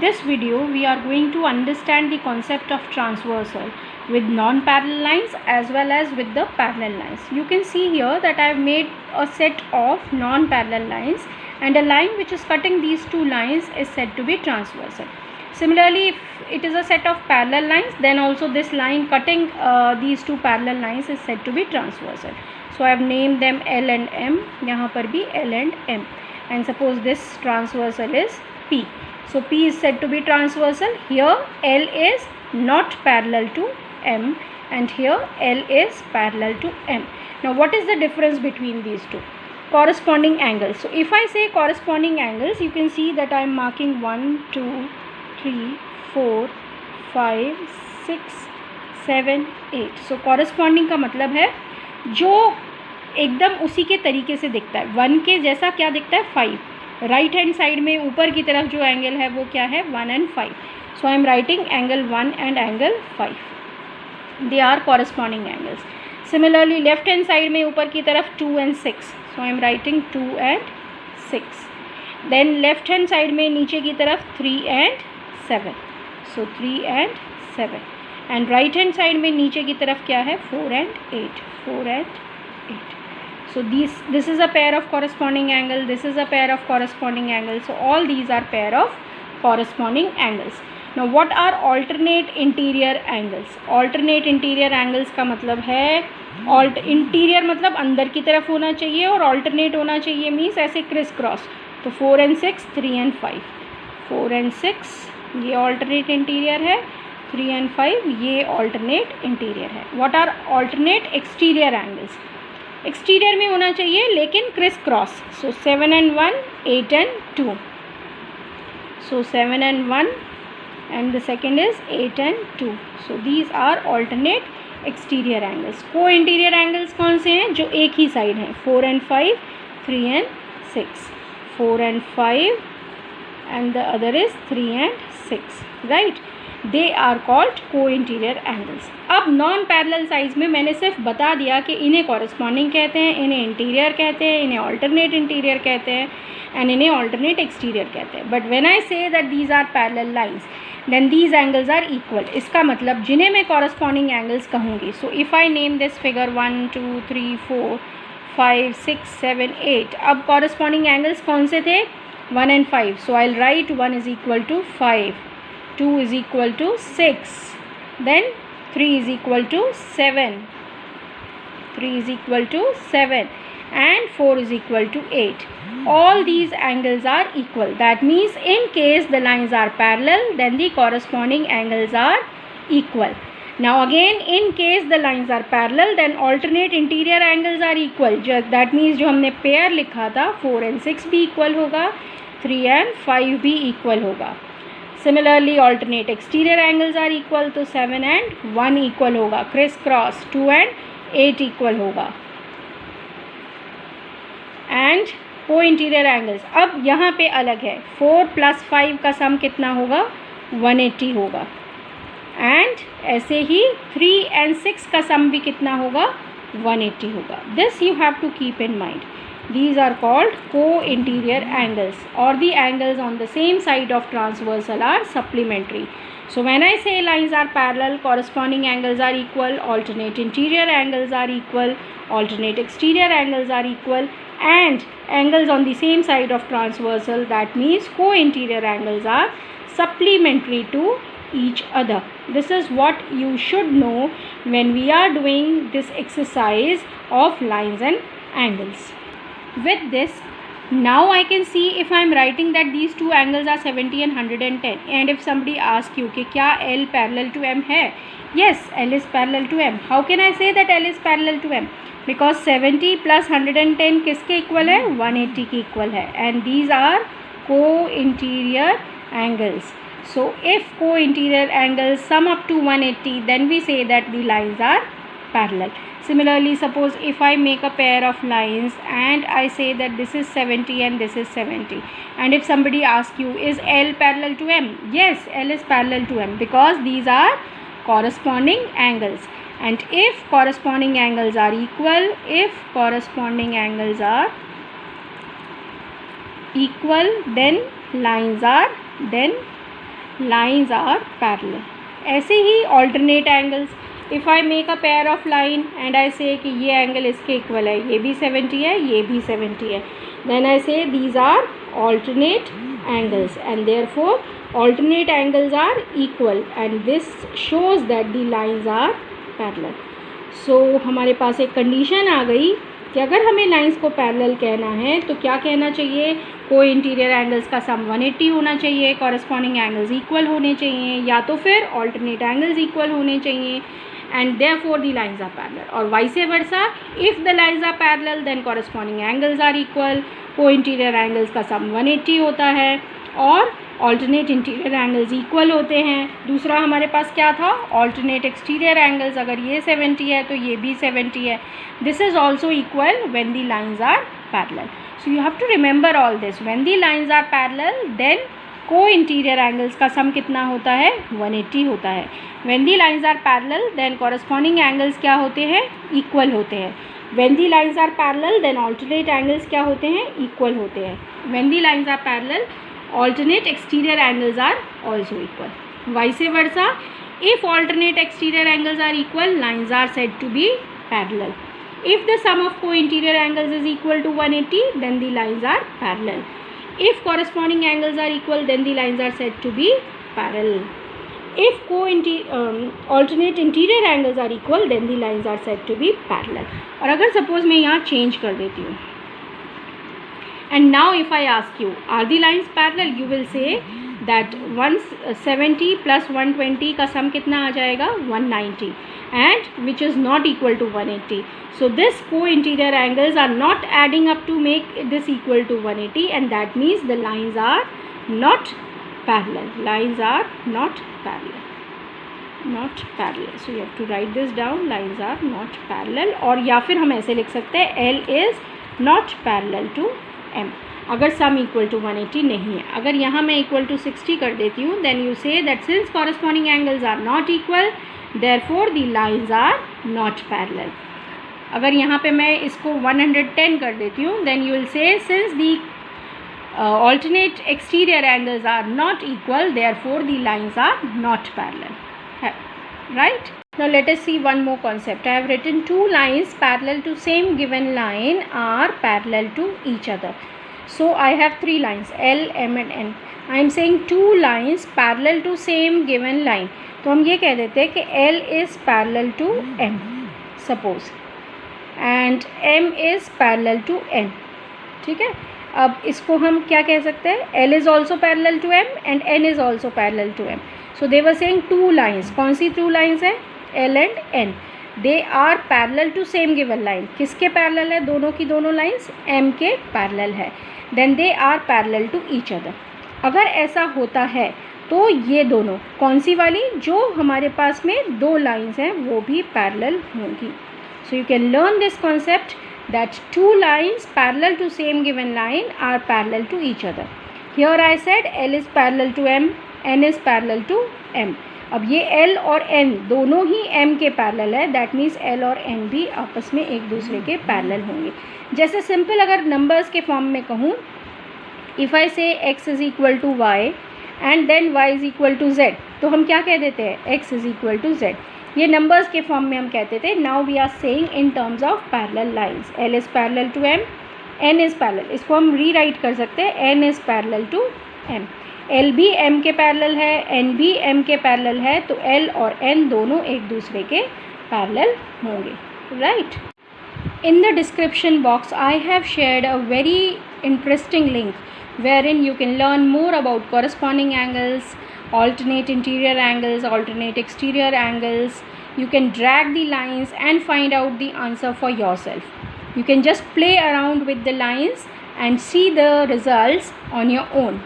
This video we are going to understand the concept of transversal with non-parallel lines as well as with the parallel lines. You can see here that I have made a set of non-parallel lines, and a line which is cutting these two lines is said to be transversal. Similarly, if it is a set of parallel lines, then also this line cutting these two parallel lines is said to be transversal. So I have named them L and M. यहाँ पर भी L and M, and suppose this transversal is P. So P is said to be transversal. Here L is not parallel to M, and here L is parallel to M. Now what is the difference between these two? Corresponding angles. So if I say corresponding angles, you can see that I am marking 1, 2, 3, 4, 5, 6, 7, 8. So corresponding का मतलब है जो एकदम उसी के तरीके से दिखता है. 1 के जैसा क्या दिखता है? 5. राइट हैंड साइड में ऊपर की तरफ जो एंगल है वो क्या है? 1 and 5. So I am writing angle 1 and angle 5. They are corresponding angles. Similarly left hand side में ऊपर की तरफ 2 and 6. So I am writing 2 and 6. Then left hand side में नीचे की तरफ 3 and 7. So 3 and 7. And right hand side में नीचे की तरफ क्या है? 4 and 8. 4 and 8. So this is a pair of corresponding angle, this is a pair of corresponding angle. So all these are pair of corresponding angles. Now what are alternate interior angles? Alternate interior angles का मतलब है interior मतलब अंदर की तरफ होना चाहिए, और alternate होना चाहिए means ऐसे criss cross. तो 4 and 6, 3 and 5. 4 and 6 ये alternate interior है, 3 and 5 ये alternate interior है. What are alternate exterior angles? Exterior में होना चाहिए लेकिन criss cross. So 7 and 1, 8 and 2. So 7 and 1 and the second is 8 and 2. So these are alternate exterior angles. Co interior angles कौन से हैं? जो एक ही साइड हैं. 4 and 5, 3 and 6. 4 and 5 and the other is 3 and 6. Right, they are called co interior angles. अब non parallel sides में मैंने सिर्फ बता दिया कि इन्हें कॉरस्पॉन्डिंग कहते हैं, इन्हें इंटीरियर कहते हैं, इन्हें ऑल्टरनेट इंटीरियर कहते हैं, एंड इन्हें ऑल्टरनेट एक्सटीरियर कहते हैं. But when I say that these are parallel lines, then these angles are equal. इसका मतलब जिन्हें मैं कॉरस्पॉन्डिंग एंगल्स कहूँगी. So if I name this figure 1, 2, 3, 4, 5, 6, 7, 8. अब कॉरस्पॉन्डिंग एंगल्स कौन से थे? 1 and 5. So I will write 1 is equal to 5, 2 is equal to 6, then 3 is equal to 7, 3 is equal to 7, and 4 is equal to 8. All these angles are equal. That means in case the lines are parallel, then the corresponding angles are equal. Now again, in case the lines are parallel, then alternate interior angles are equal. That means जो हमने pair लिखा था 4 and 6 भी equal होगा, 3 and 5 भी equal होगा. Similarly, alternate exterior angles are equal, तो 7 and 1 equal होगा. Criss cross 2 and 8 equal होगा. And co-interior angles, अब यहाँ पे अलग है. 4 plus 5 का सम कितना होगा? 180 होगा. And ऐसे ही 3 and 6 का सम भी कितना होगा? 180 होगा. This you have to keep in mind. These are called co-interior angles, or the angles on the same side of transversal are supplementary. So when I say lines are parallel, corresponding angles are equal, alternate interior angles are equal, alternate exterior angles are equal, and angles on the same side of transversal, that means co-interior angles are supplementary to each other. This is what you should know when we are doing this exercise of lines and angles. With this, now I can see if I am writing that these two angles are 70 and 110, and if somebody asks you कि क्या L parallel to M है? Yes, L is parallel to M. How can I say that L is parallel to M? Because 70 plus 110 किसके equal है? 180 के equal है, and these are co-interior angles. So if co-interior angles sum up to 180, then we say that the lines are parallel. Similarly, suppose if I make a pair of lines and I say that this is 70 and this is 70, and if somebody asks you, is L parallel to M? Yes, L is parallel to M because these are corresponding angles. And if corresponding angles are equal, then lines are lines are parallel. ऐसे ही alternate angles, if I make a pair of line and I say कि ये angle इसके equal है, ये भी 70 है, ये भी 70 है, then I say these are alternate angles and therefore alternate angles are equal and this shows that the lines are parallel. So हमारे पास एक condition आ गई कि अगर हमें लाइंस को पैरेलल कहना है तो क्या कहना चाहिए, को इंटीरियर एंगल्स का सम 180 होना चाहिए, कॉरस्पॉन्डिंग एंगल्स इक्वल होने चाहिए, या तो फिर ऑल्टरनेट एंगल्स इक्वल होने चाहिए and therefore the lines are parallel, और vice versa, if the lines are parallel then corresponding angles are equal, को इंटीरियर एंगल्स का सम 180 होता है और ऑल्टरनेट इंटीरियर एंगल्स इक्वल होते हैं. दूसरा हमारे पास क्या था, ऑल्टरनेट एक्सटीरियर एंगल्स, अगर ये 70 है तो ये भी 70 है. This is also equal when the lines are parallel. So you have to remember all this. When the lines are parallel then co interior angles का सम कितना होता है, 180 होता है. When the lines are parallel then corresponding angles क्या होते हैं, equal होते हैं. When the lines are parallel then alternate angles क्या होते हैं, इक्वल होते हैं. When the lines are parallel alternate exterior angles are also equal. Vice versa, if alternate exterior angles are equal, lines are said to be parallel. If the sum of co-interior angles is equal to 180, then the lines are parallel. If corresponding angles are equal, then the lines are said to be parallel. If alternate interior angles are equal, then the lines are said to be parallel. और अगर suppose मैं यहाँ change कर देती हूँ, and now if I ask you, are the lines parallel, you will say that 170 plus 120 का sum कितना आ जाएगा, 190, and which is not equal to 180. So this co-interior angles are not adding up to make this equal to 180, and that means the lines are not parallel. Lines are not parallel. Not parallel. So you have to write this down. Lines are not parallel. और या फिर हम ऐसे लिख सकते हैं, L is not parallel to M. अगर sum equal to 180 नहीं है. अगर यहाँ मैं इक्वल टू 60 कर देती हूँ, then you say that since corresponding angles are not equal therefore the lines are not parallel. अगर यहाँ पे मैं इसको 110 कर देती हूँ, then you will say since the alternate exterior angles are not equal, therefore the lines are not parallel. Right? Now let us see one more concept. I have written two lines parallel to same given line are parallel to each other. So I have three lines, L, M and N. I am saying two lines parallel to same given line. तो हम ये कह देते हैं कि L is parallel to M, suppose, and M is parallel to N. ठीक है. अब इसको हम क्या कह सकते हैं, L is also parallel to M and N is also parallel to M. So they were saying two lines. कौन सी two lines है, L and N. They are parallel to same given line. किसके parallel है, दोनों की दोनों lines M के parallel है. Then they are parallel to each other. अगर ऐसा होता है तो ये दोनों कौन सी वाली, जो हमारे पास में दो lines हैं वो भी parallel होंगी. So you can learn this concept that two lines parallel to same given line are parallel to each other. Here I said L is parallel to M, N is parallel to M. अब ये L और N दोनों ही M के parallel है, that means L और N भी आपस में एक दूसरे के पैरेलल होंगे. जैसे सिंपल अगर नंबर्स के फॉर्म में कहूँ, if I say x is equal to y and then y is equal to z, तो हम क्या कह देते हैं, x is equal to z. ये नंबर्स के फॉर्म में हम कहते थे. Now we are saying in terms of parallel lines, L is parallel to M, N is parallel. इसको हम रीराइट कर सकते हैं, N is parallel to M. L भी M के पैरेलल है, N भी M के पैरेलल है, तो L और N दोनों एक दूसरे के पैरेलल होंगे. Right. In the description box I have shared a very interesting link wherein you can learn more about corresponding angles, alternate interior angles, alternate exterior angles. You can drag the lines and find out the answer for yourself. You can just play around with the lines and see the results on your own.